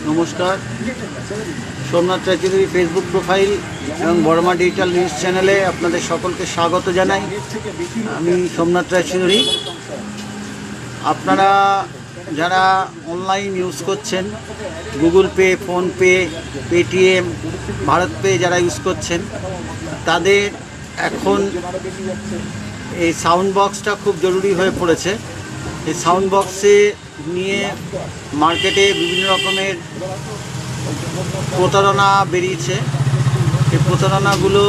নমস্কার, Somnath Roychowdhury Facebook profile এবং বড়মা digital news চ্যানেলে আপনাদের সকলকে স্বাগত জানাই। আমি সোমনাথ রায়চৌধুরী। আপনারা যারা অনলাইন ইউজ করছেন, Google pay, PhonePe, Paytm, Bharat pay যারা ইউজ করছেন, তাদের এখন এই সাউন্ড বক্সটা খুব জরুরি হয়ে পড়েছে। এই সাউন্ড বক্সে নিয়ে মার্কেটে বিভিন্ন রকমের প্রতারণা বেরিয়েছে। এই প্রতারণাগুলো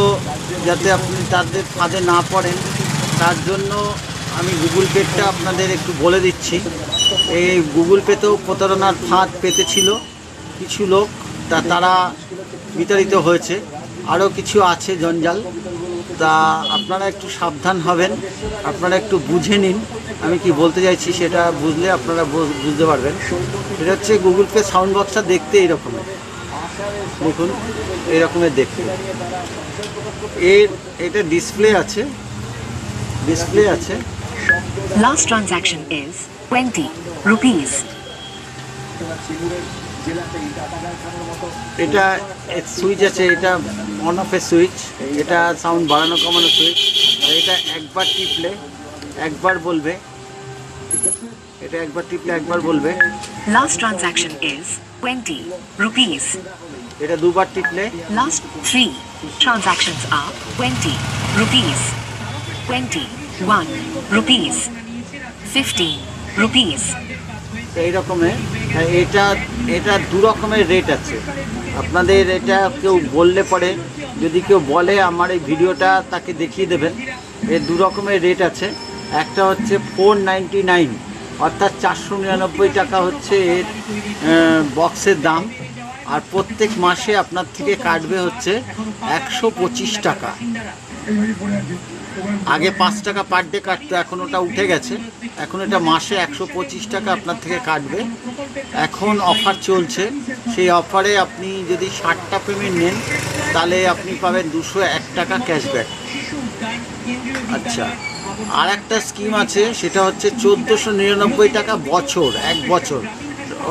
যাতে আপনি তাদের ফাঁদে না পড়েন, তার জন্য আমি গুগল পেটা আপনাদের একটু বলে দিচ্ছি। এই গুগল পেতেও প্রতারণার ফাঁদ পেতেছিল কিছু লোক, তারা বিতাড়িত হয়েছে। আরও কিছু আছে জঞ্জাল, তা আপনারা একটু সাবধান হবেন, আপনারা একটু বুঝে নিন আমি কি বলতে চাইছি। সেটা বুঝলে আপনারা বুঝতে পারবেন। এটা হচ্ছে গুগল পে সাউন্ড বক্সটা দেখতে এইরকমের, দেখুন এইরকমের দেখতে। এটা ডিসপ্লে আছে, Last transaction is 20 rupees. এটা সুইচ আছে, এটা অন অফের সুইচ, এটা সাউন্ড বাড়ানো কমানো সুইচ। এটা একবার টিপলে একবার বলবে, এটা একবার টিপলে একবার বলবে। Last transaction is 20 rupees. এটা দুবার টিপলে। Last 3 transactions are 20 rupees, 21 rupees, 15 rupees. এই রকমের এটা দু রকমের রেট আছে। আপনাদের এটা কেউ বললে পরে, যদি কেউ বলে আমার এই ভিডিওটা তাকে দেখিয়ে দেবেন। এর দু রকমের রেট আছে। একটা হচ্ছে 499, অর্থাৎ 499 টাকা হচ্ছে এর বক্সের দাম। আর প্রত্যেক মাসে আপনার থেকে কাটবে হচ্ছে 125 টাকা। আগে 5 টাকা পার ডে কাটতো, এখন ওটা উঠে গেছে। এখন এটা মাসে 125 টাকা আপনার থেকে কাটবে। এখন অফার চলছে, সেই অফারে আপনি যদি 60টা পেমেন্ট নেন, তাহলে আপনি পাবেন 201 টাকা ক্যাশব্যাক। আচ্ছা, আর একটা স্কিম আছে, সেটা হচ্ছে 1499 টাকা বছর, 1 বছর।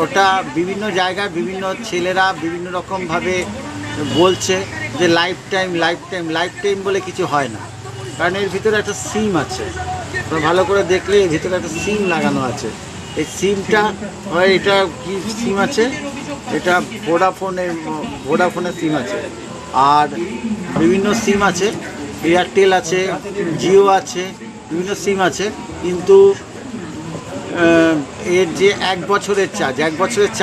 ওটা বিভিন্ন জায়গায় বিভিন্ন ছেলেরা বিভিন্ন রকমভাবে বলছে যে লাইফ টাইম বলে কিছু হয় না, কারণ এর ভিতরে একটা সিম আছে। ভালো করে দেখলে এর ভিতরে একটা সিম লাগানো আছে। এই সিমটা হয়, এটা কি সিম আছে, এটা ভোডাফোনের সিম আছে। আর বিভিন্ন সিম আছে, এয়ারটেল আছে, জিও আছে, বিভিন্ন সিম আছে। কিন্তু এর যে 1 বছরের চার্জ